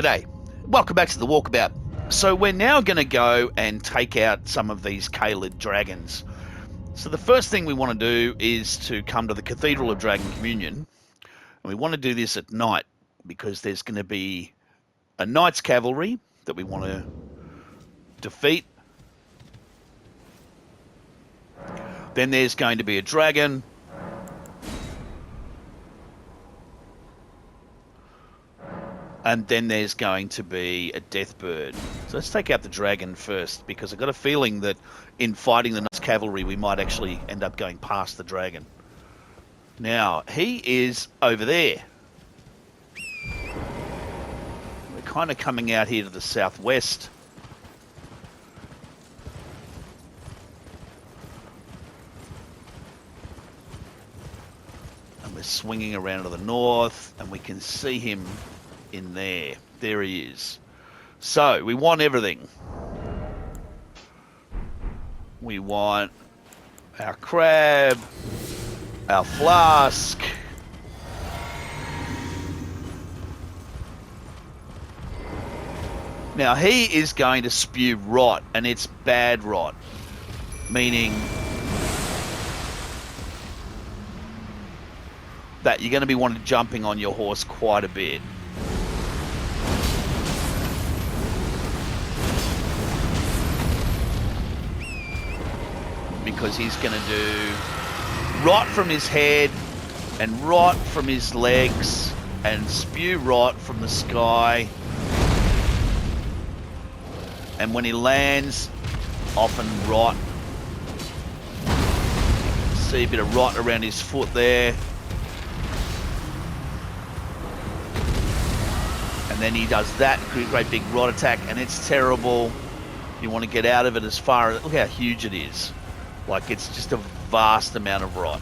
G'day. Welcome back to the Walkabout. So we're now going to go and take out some of these Caelid dragons. So the first thing we want to do is to come to the Cathedral of Dragon Communion. And we want to do this at night because there's going to be a knight's cavalry that we want to defeat. Then there's going to be a dragon. And then there's going to be a death bird. So let's take out the dragon first, because I've got a feeling that in fighting the knight's cavalry, we might actually end up going past the dragon. Now, he is over there. We're kind of coming out here to the southwest. And we're swinging around to the north, and we can see him in there. There he is. So we want everything. We want our crab, our flask, now he is going to spew rot, and it's bad rot, meaning that you're going to be jumping on your horse quite a bit. Because he's going to do rot from his head and rot from his legs and spew rot from the sky. And when he lands, often rot. See a bit of rot around his foot there. And then he does that great big rot attack, and it's terrible. You want to get out of it as far as... Look how huge it is. Like, it's just a vast amount of rot.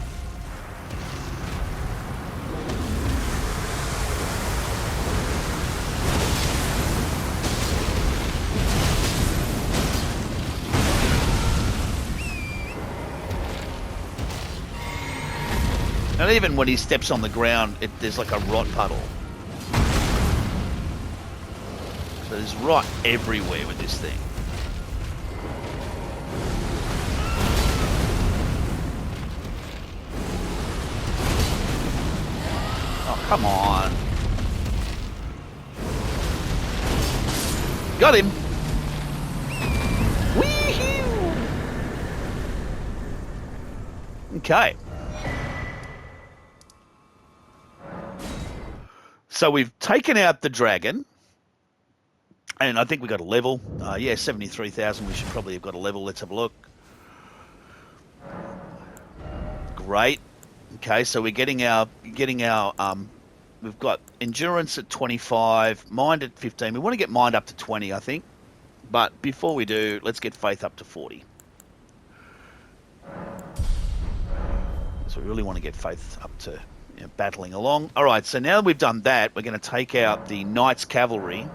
And even when he steps on the ground, there's like a rot puddle. So there's rot everywhere with this thing. Come on. Got him. Wee-hoo. Okay. So we've taken out the dragon. And I think we got a level. Yeah, 73,000. We should probably have got a level. Let's have a look. Great. Okay, so we're getting our we've got endurance at 25, mind at 15. We want to get mind up to 20, I think. But before we do, let's get faith up to 40. So we really want to get faith up to battling along. All right, so now that we've done that, we're going to take out the knight's cavalry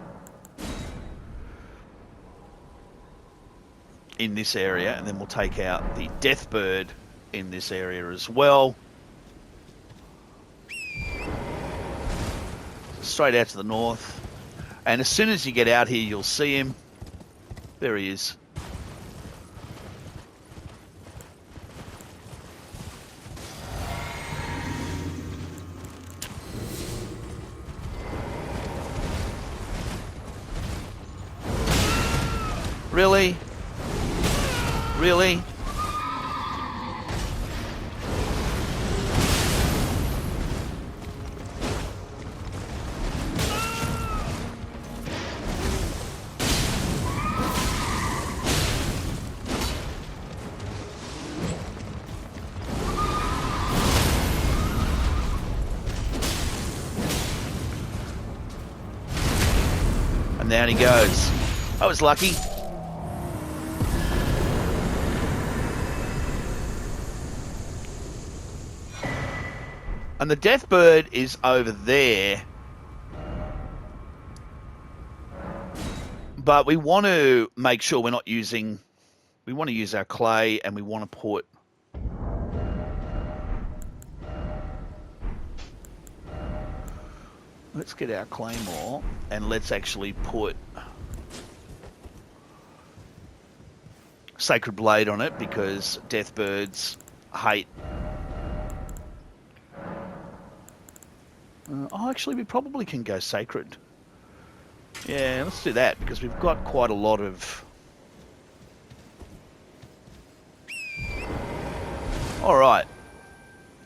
in this area, and then we'll take out the death bird in this area as well. Straight out to the north, and as soon as you get out here, you'll see him. There he is. Really? Really? And down he goes. I was lucky. And the death bird is over there. But we want to make sure we're not using... We want to use our clay, and we want to put... Let's get our claymore and let's actually put Sacred Blade on it because Deathbirds hate. Oh, actually, we probably can go Sacred. Yeah, let's do that because we've got quite a lot of. All right.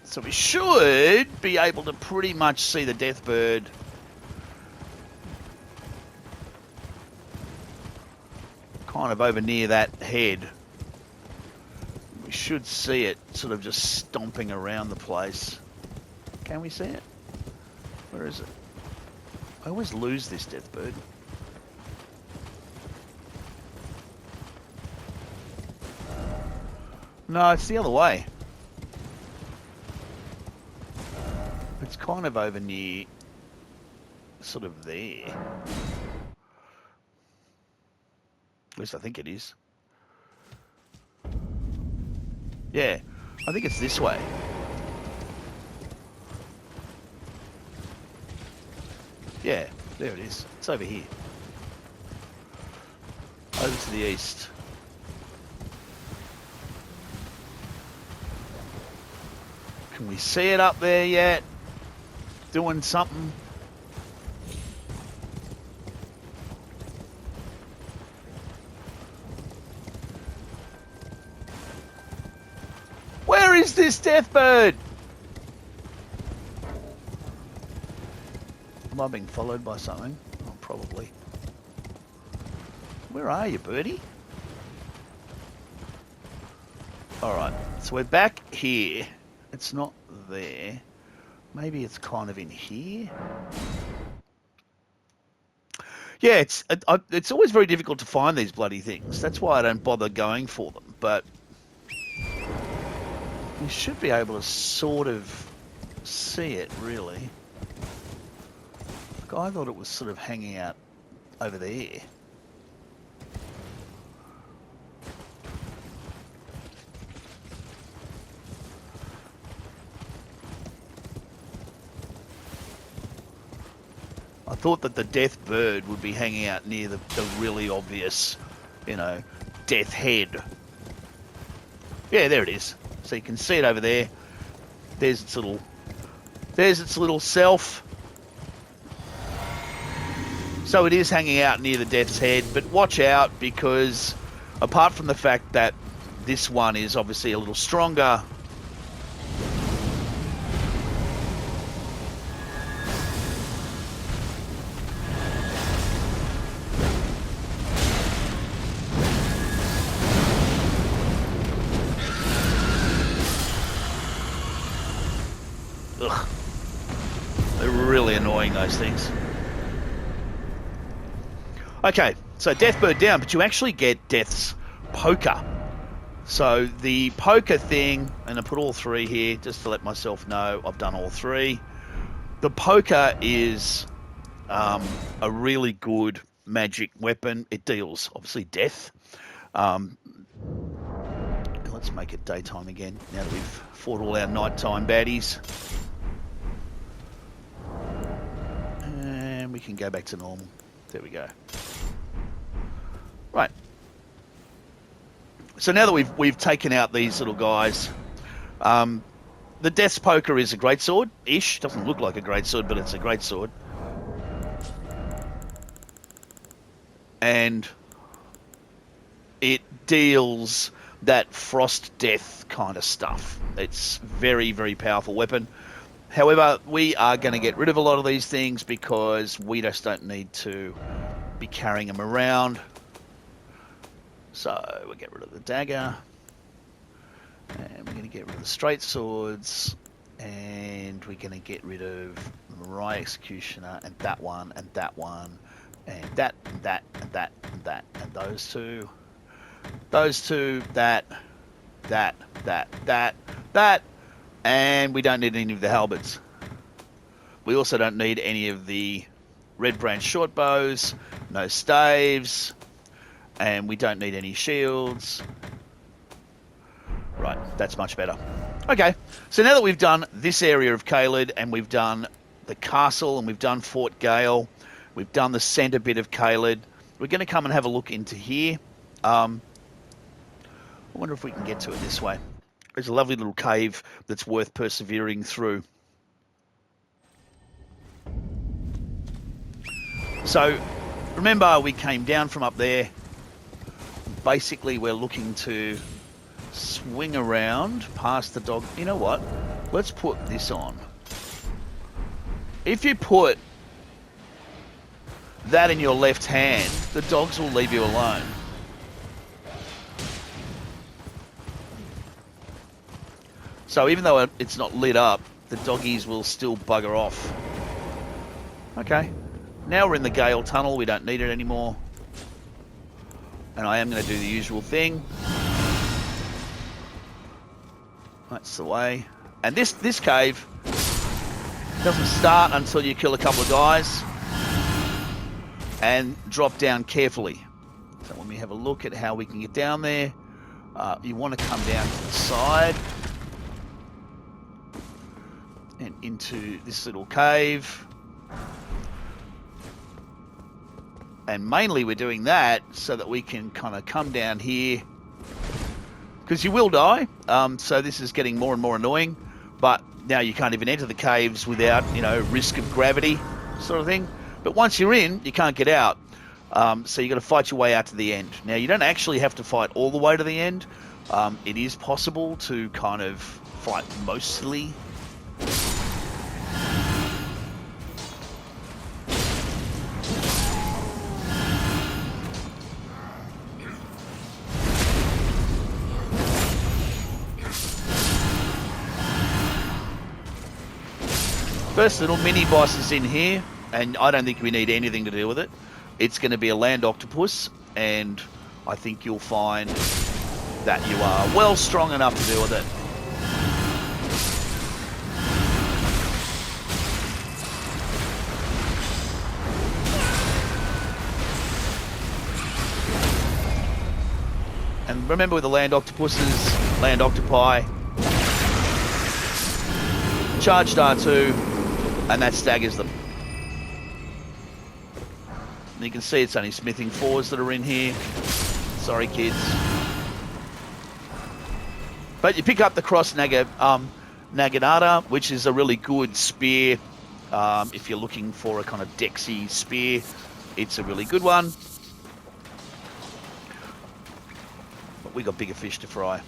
So we should be able to pretty much see the Deathbird kind of over near that head. We should see it sort of just stomping around the place. Can we see it? Where is it? I always lose this Deathbird. No, it's the other way. It's kind of over near, sort of there. At least I think it is. Yeah, I think it's this way. Yeah, there it is. It's over here. Over to the east. Can we see it up there yet? Doing something? Where is this Deathbird? Am I being followed by something? Oh, probably. Where are you, birdie? Alright, so we're back here. It's not there. Maybe it's kind of in here. Yeah, it's always very difficult to find these bloody things. That's why I don't bother going for them. But you should be able to sort of see it, really. Like, I thought it was sort of hanging out over there. I thought that the death bird would be hanging out near the really obvious, you know, death head. Yeah, there it is. So you can see it over there. There's its little self. So it is hanging out near the death's head, but watch out because apart from the fact that this one is obviously a little stronger, ugh, they're really annoying, those things. Okay, so Deathbird down, but you actually get Death's poker. So the poker thing, and I put all three here just to let myself know I've done all three. The poker is a really good magic weapon. It deals, obviously, death. Let's make it daytime again, now that we've fought all our nighttime baddies. And we can go back to normal. There we go. Right. So now that we've taken out these little guys, the Death's Poker is a greatsword-ish. Doesn't look like a greatsword, but it's a greatsword. And it deals that frost death kind of stuff. It's very, very powerful weapon. However, we are going to get rid of a lot of these things because we just don't need to be carrying them around. So we'll get rid of the dagger, and we're going to get rid of the straight swords, and we're going to get rid of the Mariah Executioner, and that one, and that one, and that, and that, and that, and that, and those two, that, and we don't need any of the halberds. We also don't need any of the red branch short bows, no staves, and we don't need any shields. Right, that's much better. Okay, so now that we've done this area of Caelid and we've done the castle and we've done Fort Gale. We've done the centre bit of Caelid. We're going to come and have a look into here. I wonder if we can get to it this way. There's a lovely little cave that's worth persevering through. So, remember we came down from up there. Basically, we're looking to swing around past the dog. You know what? Let's put this on. If you put that in your left hand, the dogs will leave you alone. So even though it's not lit up, the doggies will still bugger off. Okay. Now we're in the Gale Tunnel. We don't need it anymore. And I am going to do the usual thing. That's the way. And this cave doesn't start until you kill a couple of guys and drop down carefully. So when we have a look at how we can get down there, you want to come down to the side and into this little cave. And mainly we're doing that so that we can kind of come down here, because you will die. So this is getting more and more annoying. But now you can't even enter the caves without, risk of gravity sort of thing. But once you're in, you can't get out. So you've got to fight your way out to the end. Now, you don't actually have to fight all the way to the end. It is possible to kind of fight mostly. First little mini boss is in here, and I don't think we need anything to do with it. It's going to be a land octopus, and I think you'll find that you are well strong enough to deal with it. And remember with the land octopuses, land octopi, charged R2, and that staggers them. And you can see it's only smithing 4s that are in here. Sorry, kids. But you pick up the cross naginata, which is a really good spear. If you're looking for a kind of dexy spear, it's a really good one. But we got bigger fish to fry.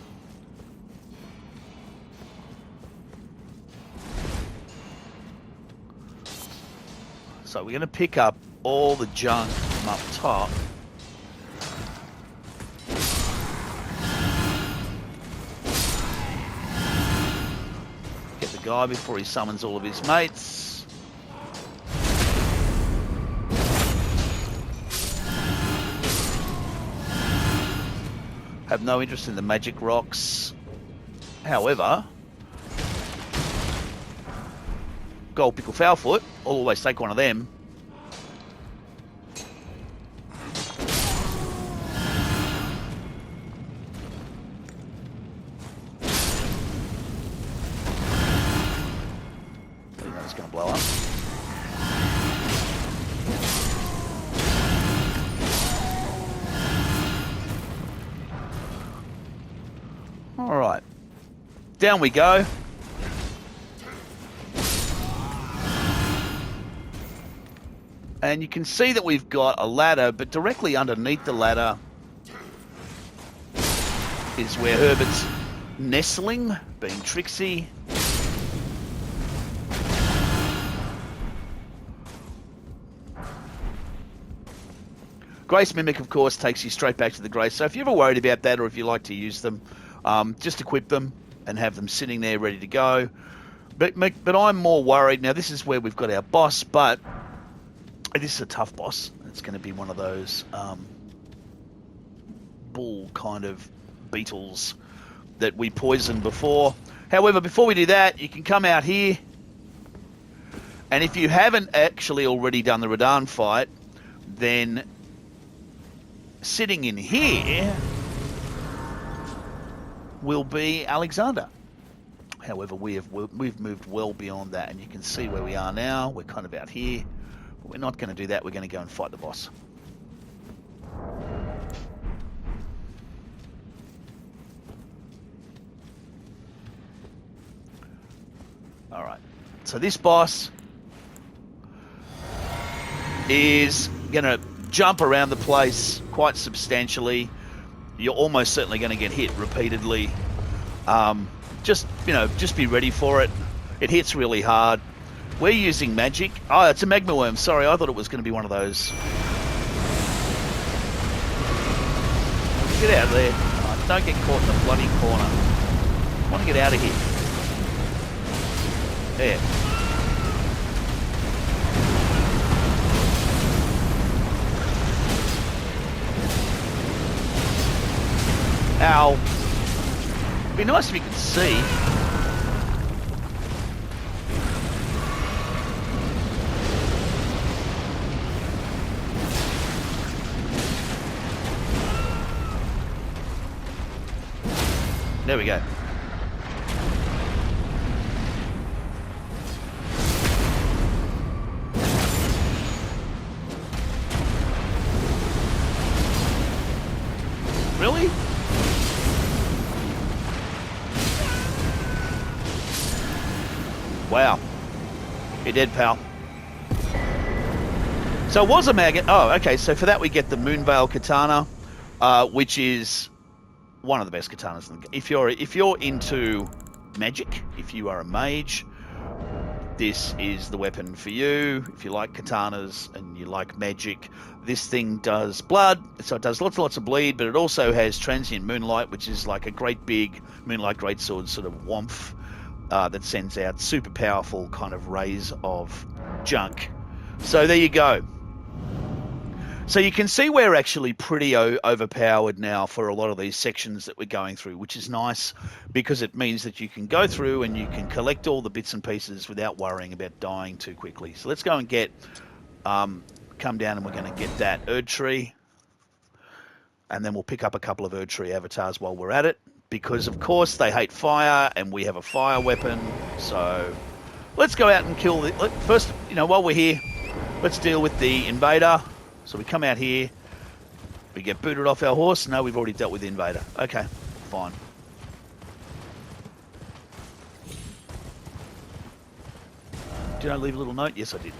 So we're going to pick up all the junk from up top. Get the guy before he summons all of his mates. Have no interest in the magic rocks. However, gold pickle foulfoot, I'll always take one of them. I think that's going to blow up. All right, down we go. And you can see that we've got a ladder, but directly underneath the ladder is where Herbert's nestling, being tricksy. Grace Mimic, of course, takes you straight back to the Grace. So if you're ever worried about that, or if you like to use them, just equip them and have them sitting there ready to go. But I'm more worried. Now, this is where we've got our boss, but this is a tough boss. It's going to be one of those bull kind of beetles that we poisoned before. However, before we do that, you can come out here. And if you haven't actually already done the Radahn fight, then sitting in here will be Alexander. However, we've moved well beyond that, and you can see where we are now. We're kind of out here. But we're not going to do that. We're going to go and fight the boss. All right. So this boss is going to jump around the place quite substantially. You're almost certainly going to get hit repeatedly. Just be ready for it. It hits really hard. We're using magic. Oh, it's a magma worm. Sorry, I thought it was going to be one of those. Get out of there. Oh, don't get caught in the bloody corner. I want to get out of here. There. Ow. It'd be nice if you could see. There we go. Really? Wow. You're dead, pal. So it was a maggot. Oh, okay. So for that we get the Moonveil Katana, which is one of the best katanas in the game. If you're into magic, if you are a mage, this is the weapon for you. If you like katanas and you like magic, this thing does blood, so it does lots and lots of bleed, but it also has transient moonlight, which is like a great big moonlight greatsword sort of whomph that sends out super powerful kind of rays of junk. So there you go. So you can see we're actually pretty overpowered now for a lot of these sections that we're going through, which is nice because it means that you can go through and you can collect all the bits and pieces without worrying about dying too quickly. So let's go and get, come down and we're going to get that Erdtree. And then we'll pick up a couple of Erdtree avatars while we're at it. Because, of course, they hate fire and we have a fire weapon. So let's go out and kill the... First, while we're here, let's deal with the invader. So we come out here, we get booted off our horse. No, we've already dealt with the invader. Okay, fine. Did I leave a little note? Yes, I did.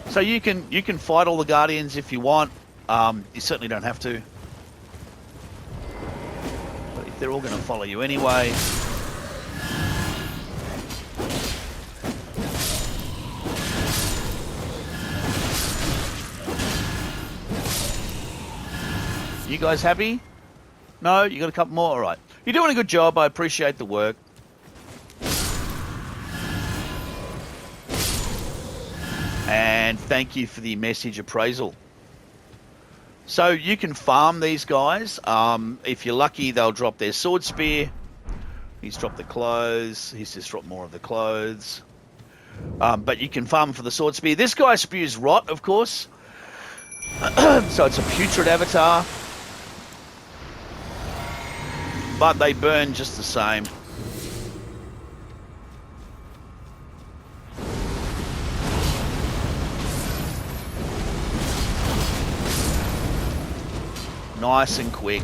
So you can fight all the guardians if you want. You certainly don't have to. But if they're all going to follow you anyway... You guys happy? No? You got a couple more? All right. You're doing a good job. I appreciate the work. And thank you for the message appraisal. So you can farm these guys. If you're lucky, they'll drop their sword spear. He's dropped the clothes. He's just dropped more of the clothes. But you can farm for the sword spear. This guy spews rot, of course. So it's a putrid avatar. But they burn just the same. Nice and quick.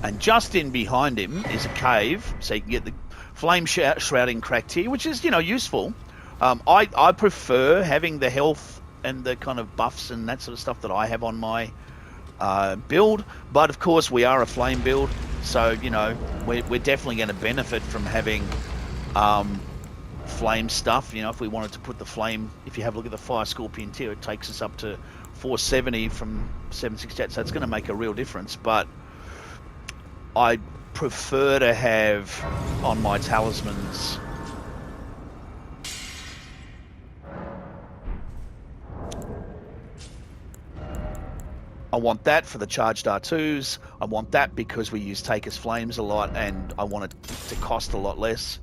And just in behind him is a cave, so you can get the flame shrouding cracked here, which is, useful. I prefer having the health and the kind of buffs and that sort of stuff that I have on my build. But of course, we are a flame build, so we're definitely going to benefit from having flame stuff. If we wanted to put the flame, if you have a look at the Fire Scorpion tier, it takes us up to 470 from 768, so it's going to make a real difference. But I prefer to have on my talismans I want that for the charged R2s. I want that because we use Taker's Flames a lot and I want it to cost a lot less.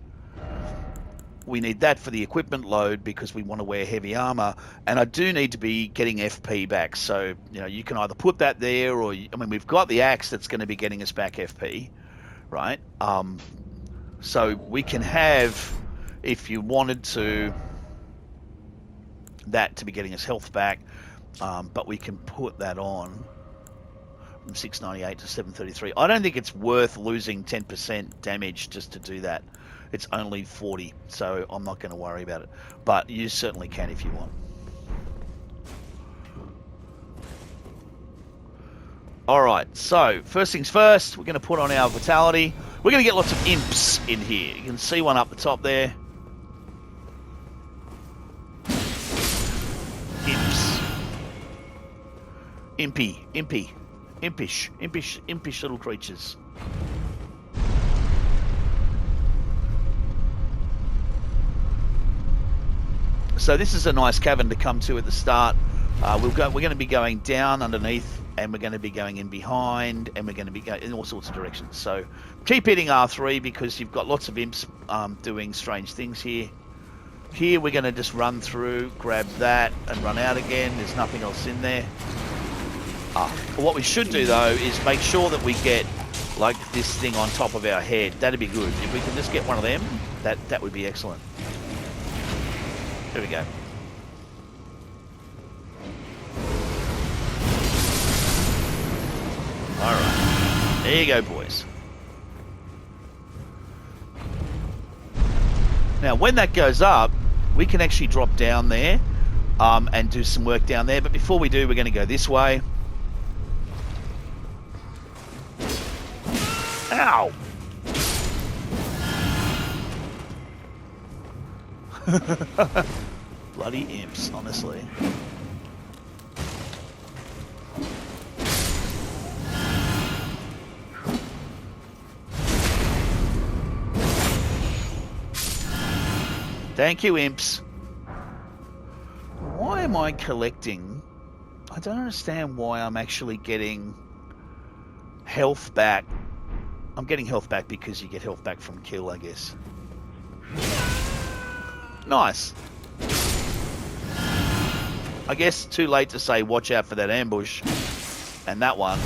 We need that for the equipment load because we want to wear heavy armor, and I do need to be getting FP back. So you can either put that there, or we've got the axe that's going to be getting us back FP, right? So we can have, if you wanted to, that to be getting us health back, but we can put that on from 698 to 733. I don't think it's worth losing 10% damage just to do that. It's only 40, so I'm not going to worry about it. But you certainly can if you want. Alright, so first things first, we're going to put on our vitality. We're going to get lots of imps in here. You can see one up the top there. Imps. Impish little creatures. So this is a nice cavern to come to at the start. We're going to be going down underneath, and we're going to be going in behind, and we're going to be going in all sorts of directions. So keep hitting R3 because you've got lots of imps doing strange things here. Here we're going to just run through, grab that, and run out again. There's nothing else in there. What we should do though is make sure that we get like this thing on top of our head. That'd be good. If we can just get one of them, that would be excellent. There we go. Alright. There you go, boys. Now, when that goes up, we can actually drop down there and do some work down there. But before we do, we're going to go this way. Ow! Bloody imps, honestly. Thank you, imps. Why am I collecting? I don't understand why I'm actually getting health back. I'm getting health back because you get health back from kill, I guess. Nice. I guess too late to say watch out for that ambush. And that one.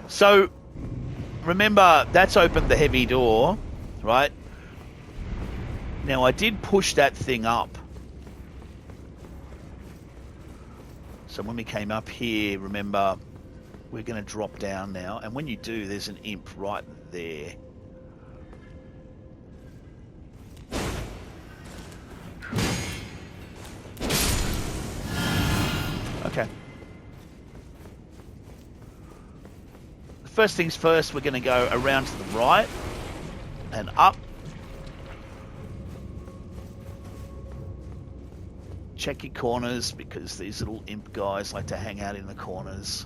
So, remember, that's opened the heavy door, right? Now, I did push that thing up. So when we came up here, remember, we're going to drop down now. And when you do, there's an imp right there. Okay. First things first, we're going to go around to the right and up. Check your corners because these little imp guys like to hang out in the corners.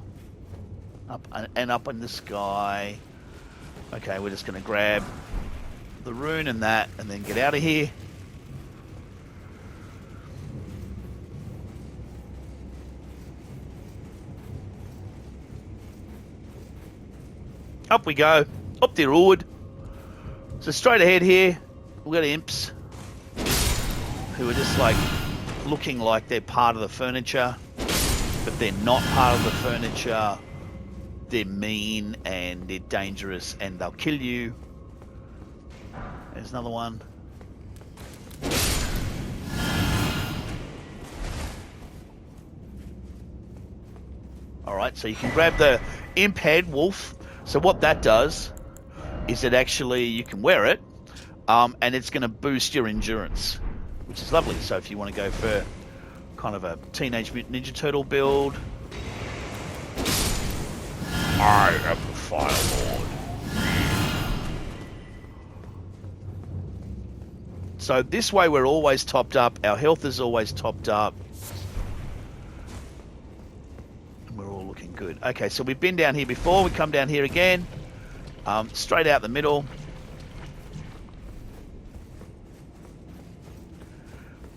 Up and up in the sky. Okay, we're just going to grab the rune and that and then get out of here. Up we go. Up the road. So straight ahead here, we've got imps who are just like looking like they're part of the furniture, but they're not part of the furniture. They're mean and they're dangerous and they'll kill you. There's another one. Alright, so you can grab the imp head wolf. So what that does is it actually, you can wear it, and it's going to boost your endurance, which is lovely. So if you want to go for kind of a Teenage Mutant Ninja Turtle build, I am the Fire Lord. So this way we're always topped up, our health is always topped up, and we're all looking good. Okay, so we've been down here before, we come down here again, straight out the middle.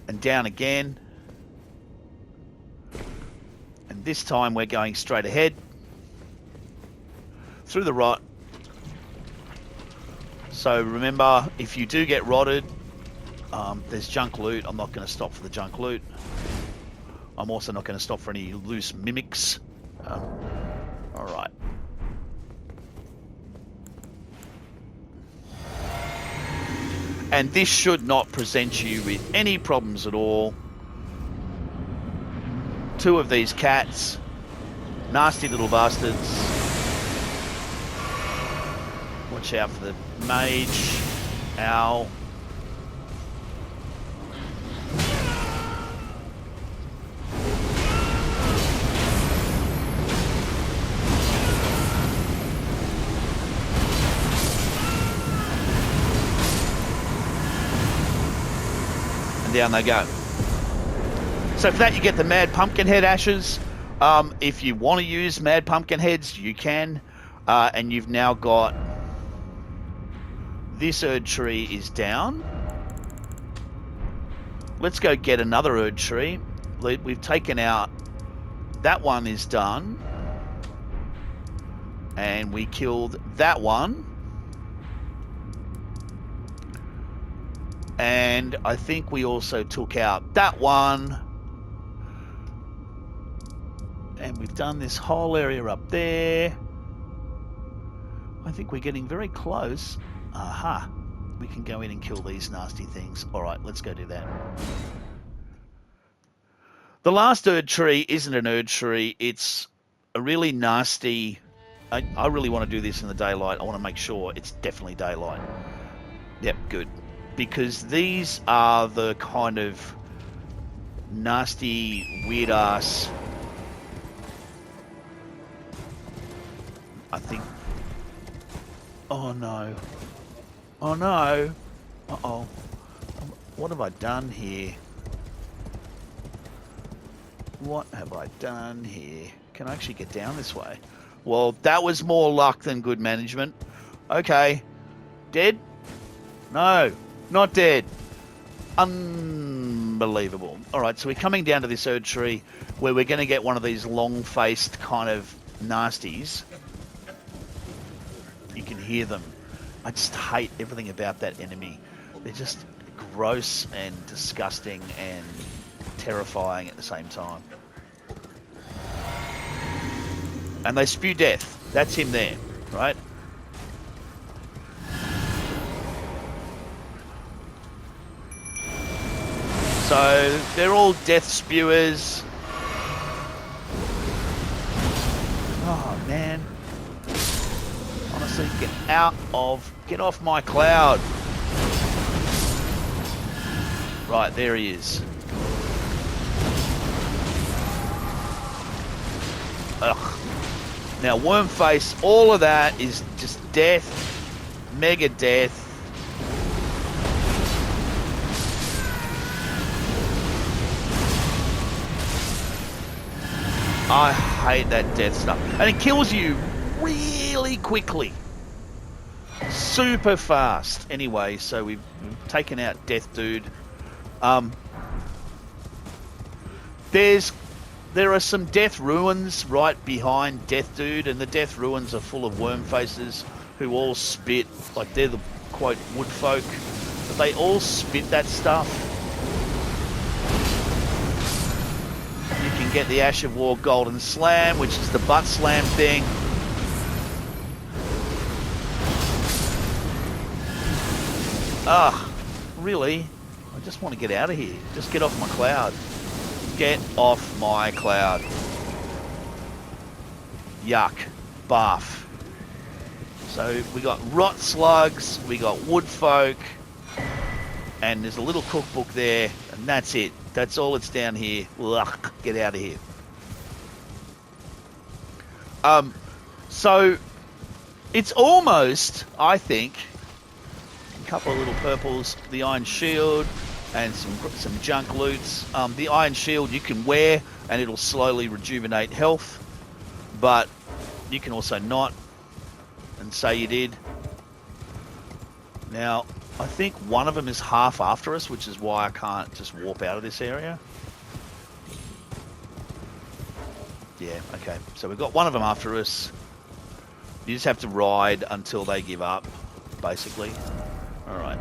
And down again. And this time we're going straight ahead. through the rot. So remember, if you do get rotted, there's junk loot. I'm not going to stop for the junk loot. I'm also not going to stop for any loose mimics. Alright. And this should not present you with any problems at all. 2 of these cats. Nasty little bastards. Watch out for the mage. Ow. And down they go. So for that you get the Mad Pumpkin Head ashes. If you want to use Mad Pumpkin Heads, you can. And you've now got... This Erdtree is down. Let's go get another Erdtree. We've taken out... That one is done. And we killed that one. And I think we also took out that one. And we've done this whole area up there. I think we're getting very close. Aha. We can go in and kill these nasty things. Alright, let's go do that. The last Erdtree isn't an Erdtree. It's a really nasty... I really want to do this in the daylight. I want to make sure it's definitely daylight. Yep, good. Because these are the kind of nasty, weird-ass... I think... Oh no. Oh no. Uh-oh. What have I done here? What have I done here? Can I actually get down this way? Well, that was more luck than good management. Okay. Dead? No. Not dead. Unbelievable. Alright, so we're coming down to this Erdtree where we're going to get one of these long-faced kind of nasties. You can hear them. I just hate everything about that enemy. They're just gross and disgusting and terrifying at the same time. And they spew death. That's him there, right? So they're all death spewers. Oh man. Honestly, get off my cloud. Right, there he is. Ugh. Now, Wormface, all of that is just death, mega death. I hate that death stuff. And it kills you really quickly. Super fast. Anyway, so we've taken out Death Dude. There are some death ruins right behind Death Dude, and the death ruins are full of worm faces who all spit, like they're the, quote, wood folk, but they all spit that stuff. You can get the Ash of War Golden Slam, which is the butt slam thing. Ugh, really? I just want to get out of here. Just get off my cloud. Get off my cloud. Yuck. Barf. So we got rot slugs, we got wood folk, and there's a little cookbook there, and that's it. That's all it's down here. Ugh, get out of here. So it's almost, I think, a couple of little purples, the Iron Shield, and some junk loots. The Iron Shield you can wear and it'll slowly rejuvenate health, but you can also not, and say you did. Now, I think one of them is half after us, which is why I can't just warp out of this area. Yeah, okay. So we've got one of them after us. You just have to ride until they give up, basically. All right.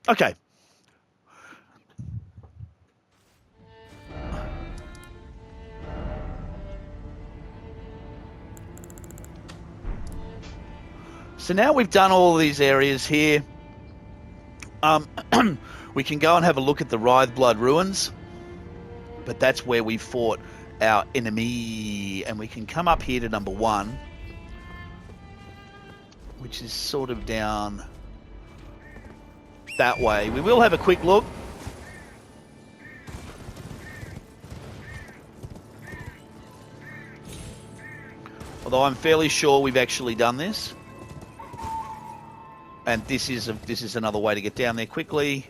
Okay. So now we've done all these areas here. We can go and have a look at the Writhe-Blood ruins, but that's where we fought our enemy, and we can come up here to number 1, which is sort of down that way. We will have a quick look. Although I'm fairly sure we've actually done this. And this is another way to get down there quickly.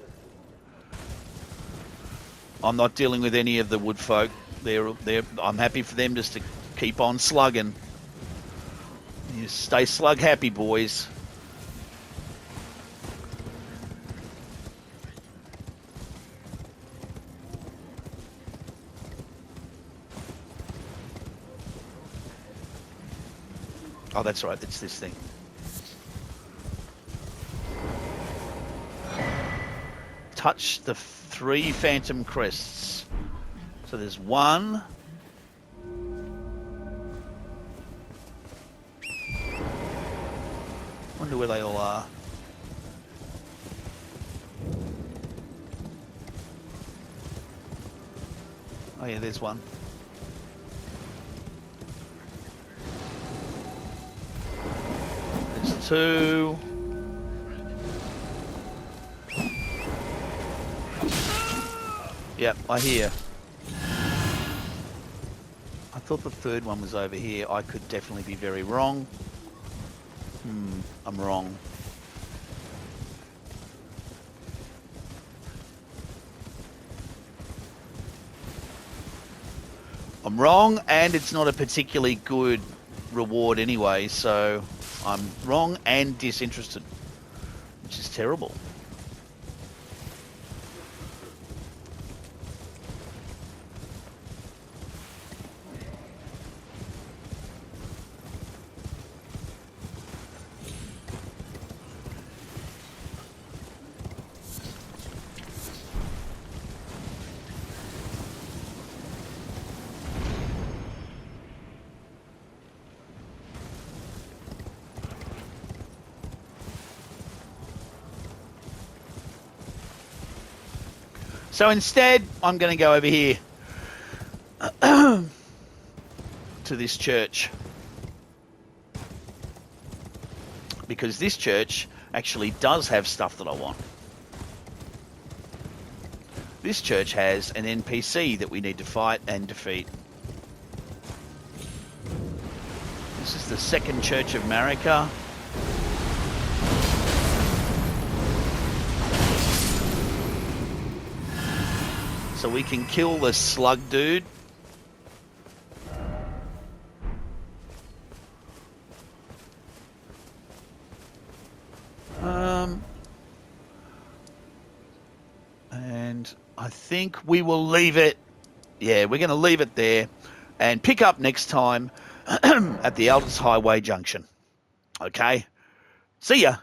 I'm not dealing with any of the wood folk. I'm happy for them just to keep on slugging. You stay slug happy, boys. Oh, that's right. It's this thing. Touch the 3 phantom crests. So there's 1. Wonder where they all are. Oh yeah, there's 1. There's 2. Yep, I hear. I thought the 3rd one was over here. I could definitely be very wrong. I'm wrong. I'm wrong, and it's not a particularly good reward anyway, so I'm wrong and disinterested, which is terrible. So instead, I'm going to go over here to this church, because this church actually does have stuff that I want. This church has an NPC that we need to fight and defeat. This is the Second Church of Marika. So we can kill the slug dude. And I think we will leave it. Yeah, we're going to leave it there and pick up next time at the Elders Highway Junction. Okay? See ya.